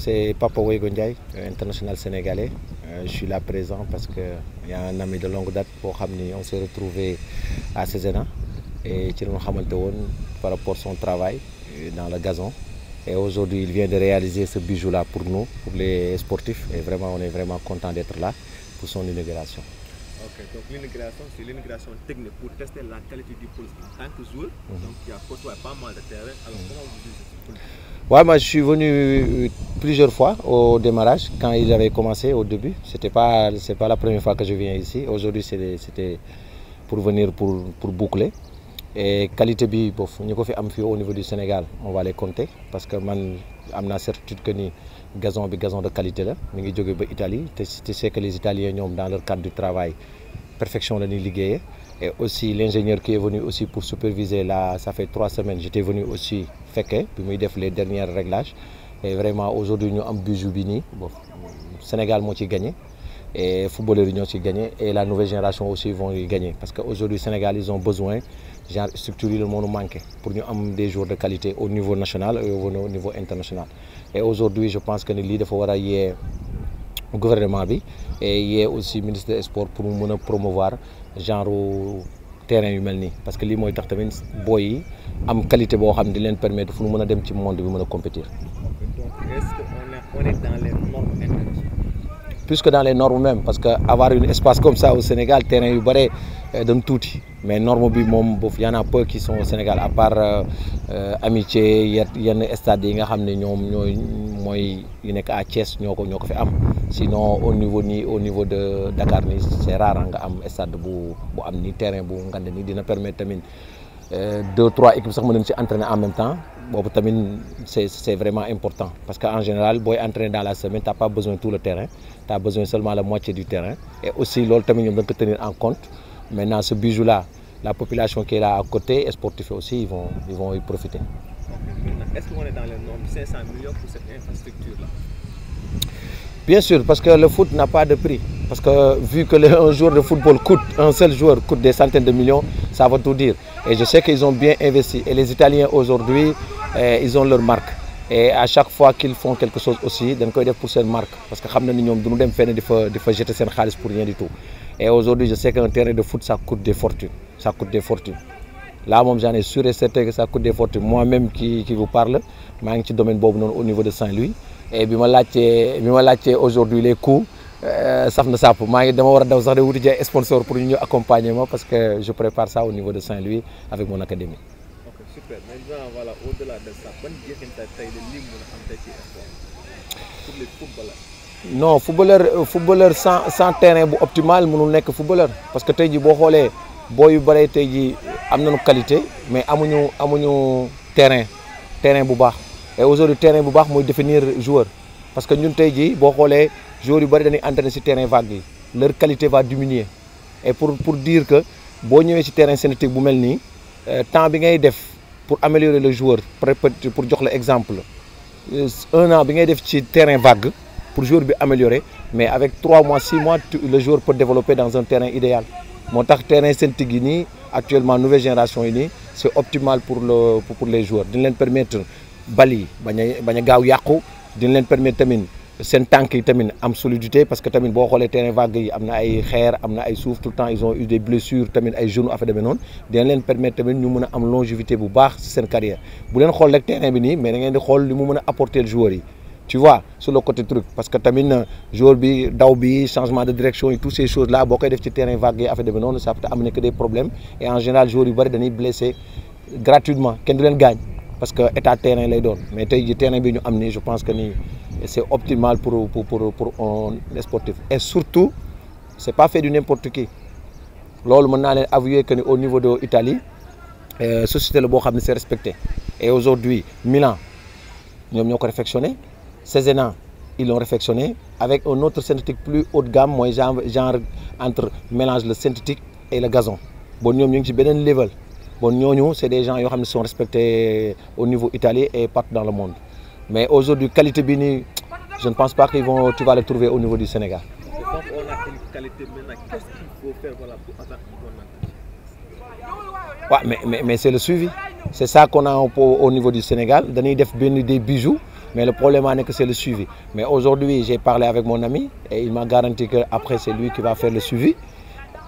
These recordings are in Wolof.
c'est Papa Wego Ndiaye, international sénégalais. Je suis là présent parce qu'il y a un ami de longue date pour Hamni. On s'est retrouvé à Cézanne et par rapport à son travail dans le gazon. Et aujourd'hui, il vient de réaliser ce bijou-là pour nous, pour les sportifs. Et vraiment, on est vraiment content d'être là pour son inauguration. Ok, donc l'inauguration, c'est l'inauguration technique pour tester la qualité du pouls en tant que joueur. Donc il y a pas mal de terrain. Alors comment vous dites ça? Ouais, moi je suis venu plusieurs fois au démarrage, quand ils avaient commencé au début. C'est pas la première fois que je viens ici. Aujourd'hui, c'était pour venir pour boucler. Et qualité bi bof ñu ko fi am fi au niveau du Sénégal on va les compter parce que man am na certitude que ni gazon de qualité la mi ngi jóge ba Italie tu sais que les Italiens ñoom dans leur cadre du travail perfection la ñuy liggéeyee. Et aussi l'ingénieur qui est venu aussi pour superviser là, ça fait 3 semaines j'étais venu aussi fekkee bi muy def les derniers réglages. Et vraiment aujourd'hui ñu am bijou bi nii bon Sénégal moo ci gagné. Et footballeurs ils ont gagné et la nouvelle génération aussi vont y gagner parce qu'aujourd'hui au Sénégal ils ont besoin genre structurer le monde manqué pour nous avoir des joueurs de qualité au niveau national et au niveau international. Et aujourd'hui je pense que le leader faut avoir au gouvernement bi et il y a aussi ministre des sports pour nous promouvoir genre terrain humain parce que li moy tax tamit boy yi am qualité bo xam di len permettre fu ñu mëna dem ci monde bi mëna compétir. Donc est-ce qu'on est dans les normes internationales? Plus que dans les normes même parce que avoir un espace comme ça au Sénégal terrain yu bare dem touti mais norme bi mom bof y en a peu qui sont au Sénégal à part amitié yenn stade yi nga xamné ñom ñoy moy yu nek à Thiès ñoko fi am sinon au niveau de Dakar ni c'est rare nga am stade bu am ni terrain bu ngand ni dina permettre tamit 2-3 équipes sax mën nañ ci entraîner en même temps bobu tamit c'est vraiment important parce qu'en général boy entraîner dans la semaine t'as pas besoin de tout le terrain, tu as besoin seulement la moitié du terrain. Et aussi loolu tamit ñom dañ ko tenir en compte. Maintenant ce bijou là la population qui est là à côté et sportifs aussi ils vont y profiter. Est-ce qu'on est dans les normes 500 millions pour cette infrastructure là? Bien sûr, parce que le foot n'a pas de prix. Parce que vu que un joueur de football un seul joueur coûte des centaines de millions, ça veut tout dire. Et je sais qu'ils ont bien investi. Et les Italiens aujourd'hui, ils ont leur marque. Et à chaque fois qu'ils font quelque chose aussi, ils doivent pour cette marque. Parce que nous ne jeter ses khalis pour rien du tout. Et aujourd'hui, je sais qu'un terrain de foot, ça coûte des fortunes. Ça coûte des fortunes. Là, j'en ai sûr et certain que ça coûte des fortunes. Moi-même qui vous parle, je suis dans le domaine au niveau de Saint-Louis. Et puis, aujourd'hui les coûts, saf na sàpp maa ngi dama war a daw sax de wuti ay sponsor pour ñu accompagner moi parce que je prépare ça au niveau de Saint-Louis avec mon académie. Ok super maintenant voilà au-delà de ça ban jeexintal tey la lii mën a am tey ci sport pour les footballeurs. Non footballeur sans terrain bu optimal mënul nekk footballeur parce que tey ji boo xoolee boo yu bare tey ji am nañu qualité mais amuñu terrain bu baax. Et aujourd'hui terrain bu baax mooy définir joueur parce que ñun tey jii boo xoolee joueurs yu bari dañuy entraîner ci terrain vague yi leur qualité va diminuer. Et pour dire que boo ñëwee ci terrain synthétique bu mel nii temps bi ngay def pour améliorer le joueur pour jox la exemple 1 an bi ngay def ci terrain vague pour joueur bi améliorer mais avec 3 mois 6 mois le joueur peut développer dans un terrain idéal. Moo tax terrain synthétique yi nii actuellement nouvelle génération yi nii c'est optimal pour les joueurs dina leen permettre bali bañ a gaaw yàqu dina leen permettre tamit seen tànk yi tamit am solidité parce que tamit boo xoolee terrain vague yi am na ay xeer am na ay suuf tout le temps ils ont eu des blessures tamit ay genoux affaire demee noonu dina leen permettre tamit ñu mën a am longévité bu baax ci seen carrière bu leen xool rek terrain bi nii mais da ngeen di xool li mu mën a apporter le joueur yi tu vois sur le côté truc parce que tamit joueur bi daw bi changement de direction et toutes ces choses là boo koy def ci terrain vague yi affaire demee noonu ça peut amener que des problèmes et en général joueurs yu bari dañuy blessé gratuitement kenn du leen gaañ parce que état terrain lay doon mais tey ji terrain bi ñu am nii je pense que ni c'est optimal pour un sportif et surtout c'est pas fait du n'importe qui loolu mën naa leen avouer que ni au niveau de Italie société la boo xam ne c'est respecté et aujourd'hui Milan ñoom ñoo ko réfectionné Cézanne ils l'ont réfectionné avec un autre synthétique plus haut de gamme mooy genre entre mélange le synthétique et le gazon bon ñoom ñu ngi ci beneen level. Bon, nous, c'est des gens qui sont respectés au niveau italien et partout dans le monde. Mais aujourd'hui, qualité bini, je ne pense pas tu vas le trouver au niveau du Sénégal. Et quand on a une qualité maintenant, qu'est-ce qu'il faut faire pour atteindre un bon entretien? Ouais, mais c'est le suivi. C'est ça qu'on a au niveau du Sénégal. Nous avons des bijoux mais le problème est que c'est le suivi. Mais aujourd'hui, j'ai parlé avec mon ami et il m'a garanti qu'après, c'est lui qui va faire le suivi.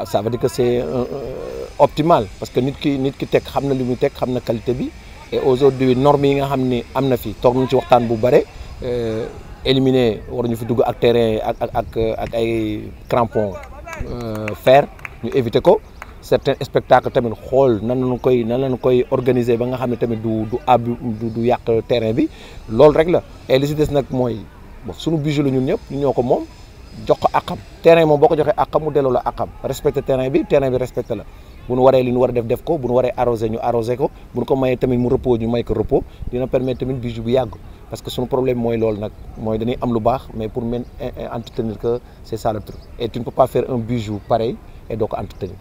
Ça veut dire que c'est optimal parce que nit ki tek xamna limu tek xamna qualité bi et aujourd'hui normes yi nga xamni amna fi tok nañ ci waxtaan bu bare éliminer waruñu fi dugg ak terrain ak ay crampons fer ñu éviter ko certains spectacles tamit xol nan lañ koy organiser ba nga xamni tamit du yak terrain bi lool rek la et li ci dess nak moy suñu bijou la ñun ñep ñu ñoko mom jox ko akam terrain moom boo ko joxee akam mu delloo la akam respecté terrain bi respecté la bu nu waree li ñu war a def ko bu nu waree arrosé ñu arrosé ko bu nu ko mayee tamit mu repos ñu may ko repos dina permettre tamit bijou bu yàgg parce que suñu problème mooy loolu nag mooy dañuy am lu baax mais pour entretenir que c'est ça le truc et tu ne peux pas faire un bijou pareil et doo ko entretenir